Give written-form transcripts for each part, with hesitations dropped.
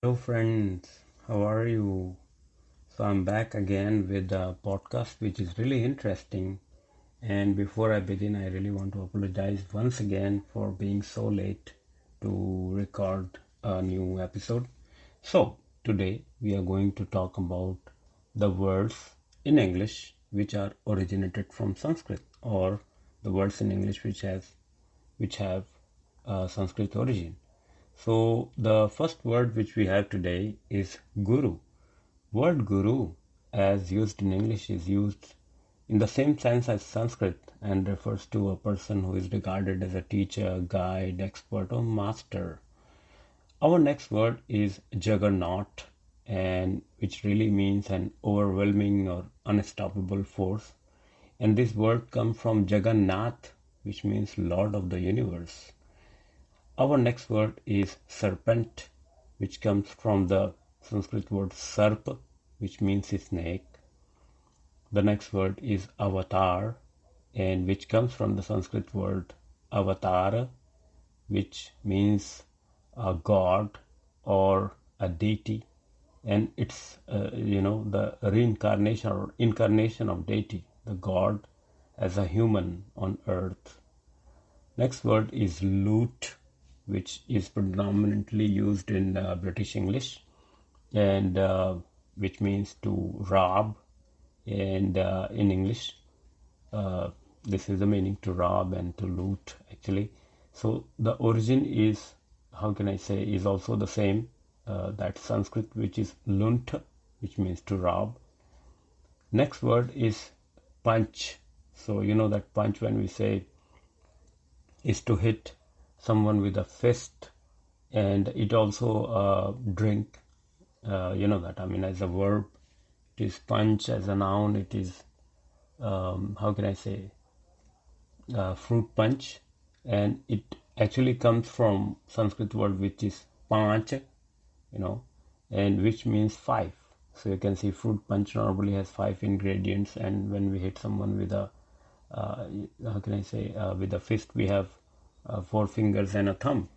Hello, friends. How are you? So, I'm back again with a podcast which is really interesting. And before I begin, I really want to apologize once again for being so late to record a new episode. So, today we are going to talk about the words in English which are originated from Sanskrit, or the words in English which have Sanskrit origin. So the first word which we have today is guru. Word guru, as used in English, is used in the same sense as Sanskrit and refers to a person who is regarded as a teacher, guide, expert, or master. Our next word is Juggernaut, and which really means an overwhelming or unstoppable force. And this word comes from Jagannatha, which means Lord of the Universe. Our next word is serpent, which comes from the Sanskrit word sarpa, which means snake. The next word is avatar, and which comes from the Sanskrit word avatara, which means a god or a deity, and it's the reincarnation or incarnation of deity, the god as a human on earth. Next word is loot, which is predominantly used in British English, and which means to rob. And in English, this is the meaning, to rob and to loot actually. So the origin is, how can I say, is also the same, that Sanskrit, which is lunt, which means to rob. Next word is punch. So you know that punch, when we say, is to hit someone with a fist, and it also drink. You know that. I mean, as a verb, it is punch. As a noun, it is how can I say, fruit punch, and it actually comes from Sanskrit word which is panch, and which means five. So you can see fruit punch normally has five ingredients, and when we hit someone with a how can I say, with a fist, we have four fingers and a thumb.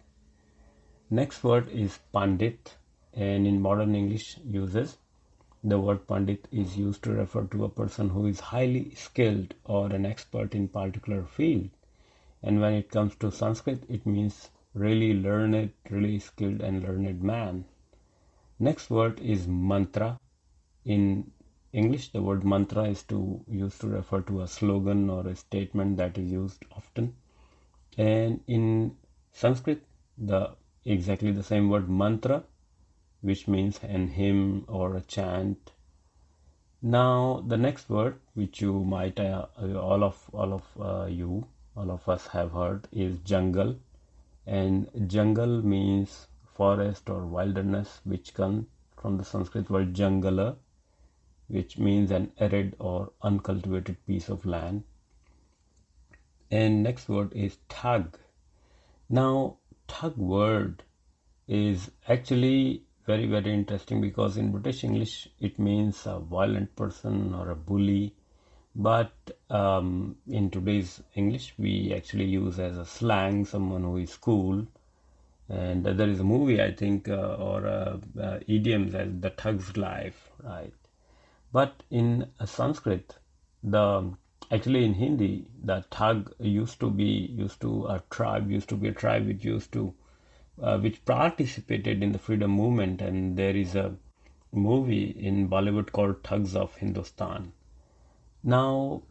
Next word is pandit, and in modern English uses, the word pandit is used to refer to a person who is highly skilled or an expert in particular field. And when it comes to Sanskrit, it means really learned, really skilled and learned man. Next word is mantra. In English, the word mantra is used to refer to a slogan or a statement that is used often. And in Sanskrit, the exactly the same word mantra, which means an hymn or a chant. Now the next word, which you might all of us have heard, is jungle, and jungle means forest or wilderness, which comes from the Sanskrit word jangala, which means an arid or uncultivated piece of land. And next word is thug. Now thug word is actually very, very interesting, because in British English it means a violent person or a bully, but in today's English we actually use as a slang someone who is cool. And there is a movie, I think, or idioms as the thug's life, right? But in Sanskrit, the actually in Hindi, the thug used to be a tribe which used to which participated in the freedom movement, and there is a movie in Bollywood called Thugs of Hindustan. Now,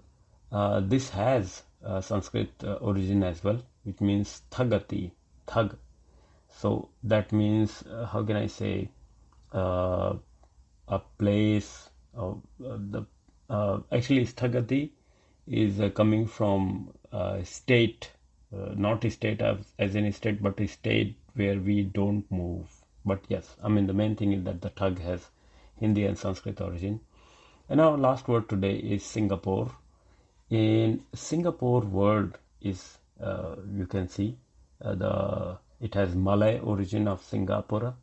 this has Sanskrit origin as well, which means thagati, thug. So that means, how can I say, uh, a place. The actually Sthagati is coming from state, not a state as any state, but a state where we don't move. But yes, I mean the main thing is that the thug has Hindi and Sanskrit origin. And our last word today is Singapore. In Singapore word is, you can see, the it has Malay origin of Singapore,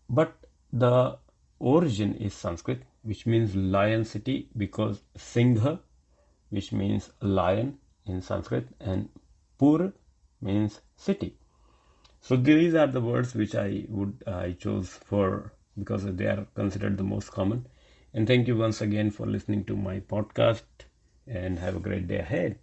but the origin is Sanskrit, which means lion city, because Singha, which means lion in Sanskrit, and Pur means city. So these are the words which I chose for because they are considered the most common. And thank you once again for listening to my podcast and have a great day ahead.